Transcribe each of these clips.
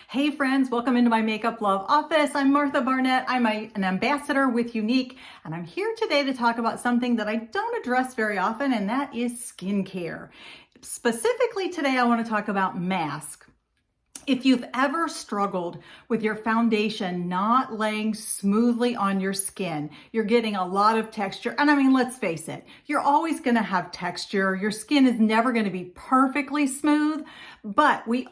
Hey friends, welcome into my Makeup Love office. I'm Martha Barnett. I'm an ambassador with Unique, and I'm here today to talk about something that I don't address very often, and that is skincare. Specifically today, I want to talk about masks. If you've ever struggled with your foundation not laying smoothly on your skin, you're getting a lot of texture. And I mean, let's face it, you're always going to have texture. Your skin is never going to be perfectly smooth, but we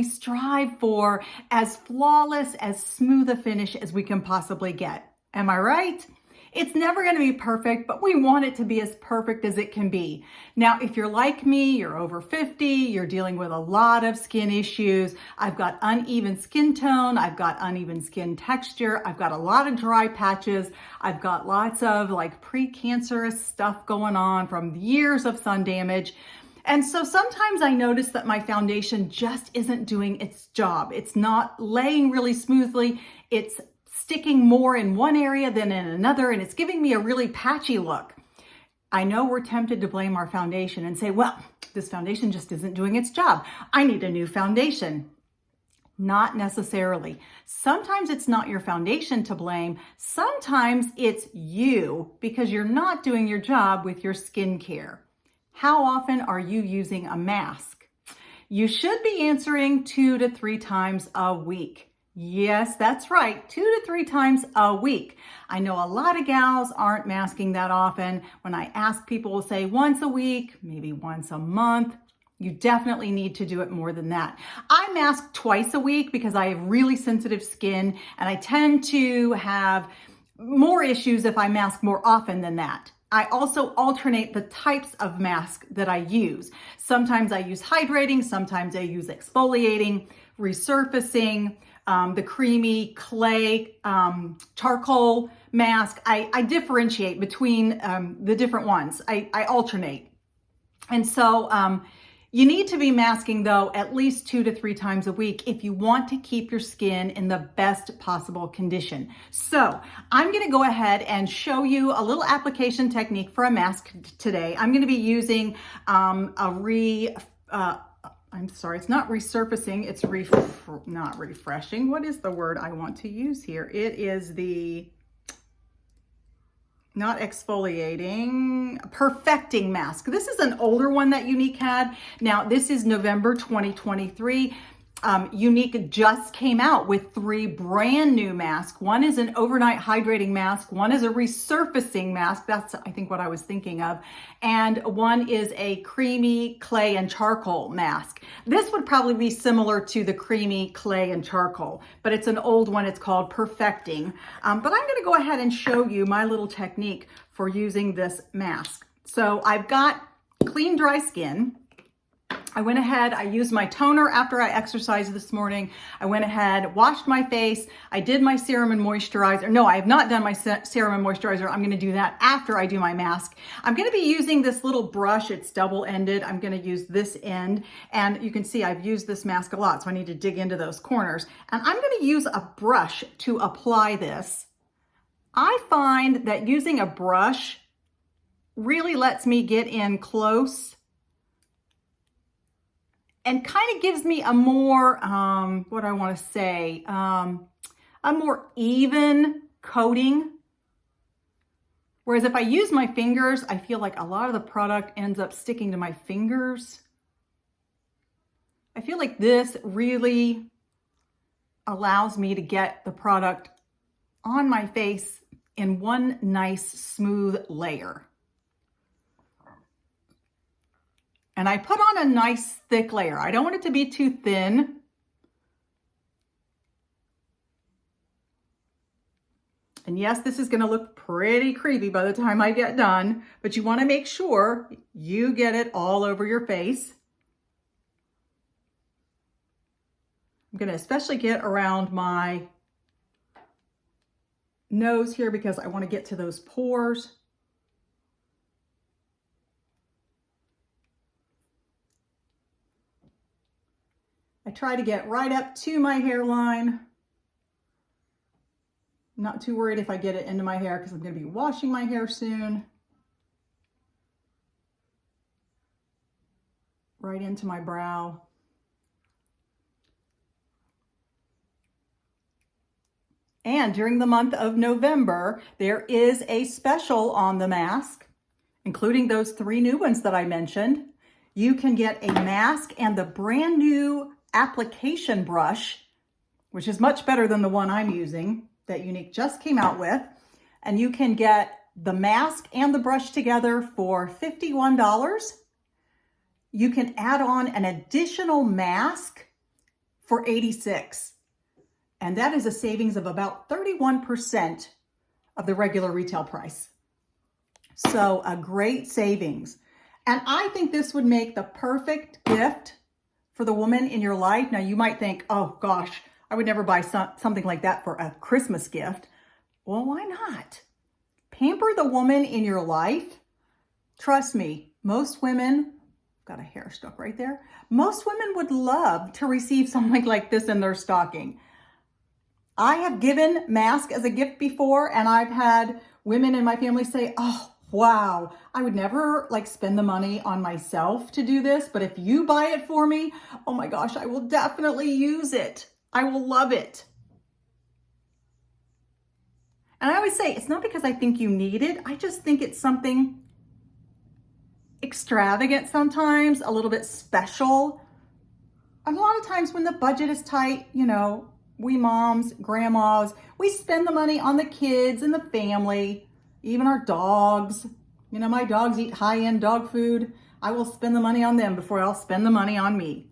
strive for as flawless, as smooth a finish as we can possibly get. Am I right? It's never going to be perfect, but we want it to be as perfect as it can be. Now, if you're like me, you're over 50, you're dealing with a lot of skin issues. I've got uneven skin tone. I've got uneven skin texture. I've got a lot of dry patches. I've got lots of like precancerous stuff going on from years of sun damage. And so sometimes I notice that my foundation just isn't doing its job. It's not laying really smoothly. It's sticking more in one area than in another, and it's giving me a really patchy look. I know we're tempted to blame our foundation and say, well, this foundation just isn't doing its job. I need a new foundation. Not necessarily. Sometimes it's not your foundation to blame. Sometimes it's you because you're not doing your job with your skincare. How often are you using a mask? You should be answering 2 to 3 times a week. Yes, that's right, 2 to 3 times a week. I know a lot of gals aren't masking that often. When I ask people, will say once a week, maybe once a month. You definitely need to do it more than that. I mask twice a week because I have really sensitive skin and I tend to have more issues if I mask more often than that. I also alternate the types of mask that I use. Sometimes I use hydrating, sometimes I use exfoliating, resurfacing, the creamy clay charcoal mask. I differentiate between the different ones. I alternate. And so you need to be masking though at least 2 to 3 times a week if you want to keep your skin in the best possible condition. So I'm going to go ahead and show you a little application technique for a mask today. I'm going to be using I'm sorry, it's not resurfacing, it's not refreshing. What is the word I want to use here? It is not exfoliating, perfecting mask. This is an older one that Unique had. Now, this is November 2023. Unique just came out with 3 brand new masks. One is an overnight hydrating mask. One is a resurfacing mask. That's, I think, what I was thinking of. And one is a creamy clay and charcoal mask. This would probably be similar to the creamy clay and charcoal, but it's an old one. It's called Perfecting. But I'm going to go ahead and show you my little technique for using this mask. So I've got clean, dry skin. I went ahead, I used my toner after I exercised this morning. I went ahead, washed my face. I did my serum and moisturizer. No, I have not done my serum and moisturizer. I'm going to do that after I do my mask. I'm going to be using this little brush. It's double-ended. I'm going to use this end. And you can see I've used this mask a lot, so I need to dig into those corners. And I'm going to use a brush to apply this. I find that using a brush really lets me get in close and kind of gives me a more, what I want to say, a more even coating. Whereas if I use my fingers, I feel like a lot of the product ends up sticking to my fingers. I feel like this really allows me to get the product on my face in one nice smooth layer. And I put on a nice thick layer. I don't want it to be too thin. And yes, this is going to look pretty creepy by the time I get done, but you want to make sure you get it all over your face. I'm going to especially get around my nose here because I want to get to those pores. I try to get right up to my hairline. I'm not too worried if I get it into my hair because I'm going to be washing my hair soon. Right into my brow. And during the month of November, there is a special on the mask, including those 3 new ones that I mentioned. You can get a mask and the brand new application brush, which is much better than the one I'm using that Unique just came out with. And you can get the mask and the brush together for $51. You can add on an additional mask for $86. And that is a savings of about 31% of the regular retail price. So a great savings. And I think this would make the perfect gift for the woman in your life. Now you might think, oh gosh, I would never buy something like that for a Christmas gift. Well, why not? Pamper the woman in your life. Trust me, most women, got a hair stuck right there. Most women would love to receive something like this in their stocking. I have given masks as a gift before, and I've had women in my family say, oh, wow, I would never spend the money on myself to do this, but if you buy it for me, oh my gosh, I will definitely use it. I will love it. And I always say, it's not because I think you need it. I just think it's something extravagant sometimes, a little bit special. And a lot of times when the budget is tight, we moms, grandmas, we spend the money on the kids and the family, even our dogs. My dogs eat high-end dog food. I will spend the money on them before I'll spend the money on me.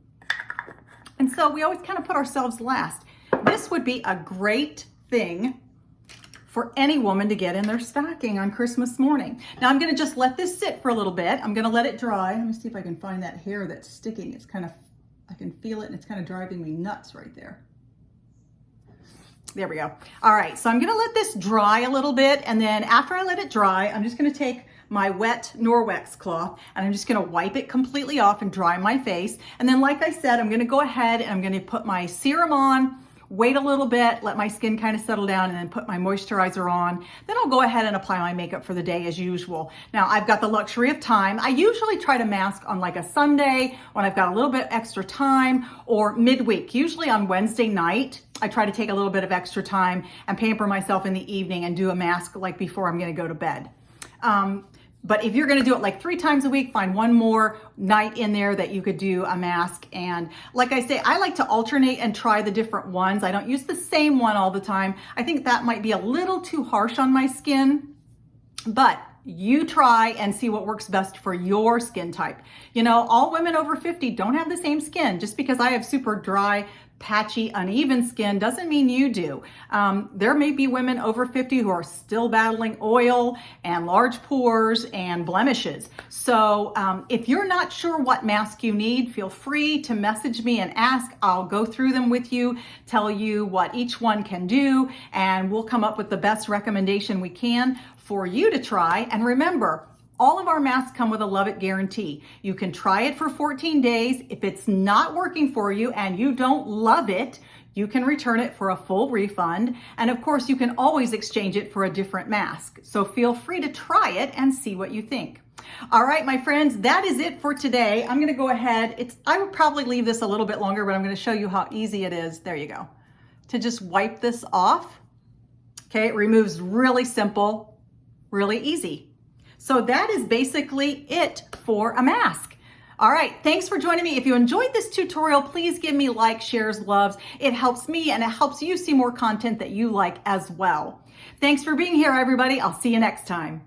And so we always kind of put ourselves last. This would be a great thing for any woman to get in their stocking on Christmas morning. Now I'm gonna just let this sit for a little bit. I'm gonna let it dry. Let me see if I can find that hair that's sticking. I can feel it and it's kind of driving me nuts right there. There we go. All right, so I'm gonna let this dry a little bit, and then after I let it dry, I'm just gonna take my wet Norwex cloth and I'm just gonna wipe it completely off and dry my face. And then like I said, I'm gonna go ahead and I'm gonna put my serum on, wait a little bit, let my skin kind of settle down, and then put my moisturizer on. Then I'll go ahead and apply my makeup for the day as usual. Now I've got the luxury of time. I usually try to mask on a Sunday when I've got a little bit extra time, or midweek. Usually on Wednesday night, I try to take a little bit of extra time and pamper myself in the evening and do a mask before I'm gonna go to bed. But if you're gonna do it 3 times a week, find one more night in there that you could do a mask. And like I say, I like to alternate and try the different ones. I don't use the same one all the time. I think that might be a little too harsh on my skin, but you try and see what works best for your skin type. All women over 50 don't have the same skin. Just because I have super dry, patchy, uneven skin doesn't mean you do. There may be women over 50 who are still battling oil and large pores and blemishes. So if you're not sure what mask you need, feel free to message me and ask. I'll go through them with you, tell you what each one can do, and we'll come up with the best recommendation we can for you to try. And remember, all of our masks come with a love it guarantee. You can try it for 14 days. If it's not working for you and you don't love it, you can return it for a full refund. And of course, you can always exchange it for a different mask. So feel free to try it and see what you think. All right, my friends, that is it for today. I'm gonna go ahead. I would probably leave this a little bit longer, but I'm gonna show you how easy it is. There you go. To just wipe this off. Okay, it removes really simple, really easy. So that is basically it for a mask. All right, thanks for joining me. If you enjoyed this tutorial, please give me likes, shares, loves. It helps me and it helps you see more content that you like as well. Thanks for being here, everybody. I'll see you next time.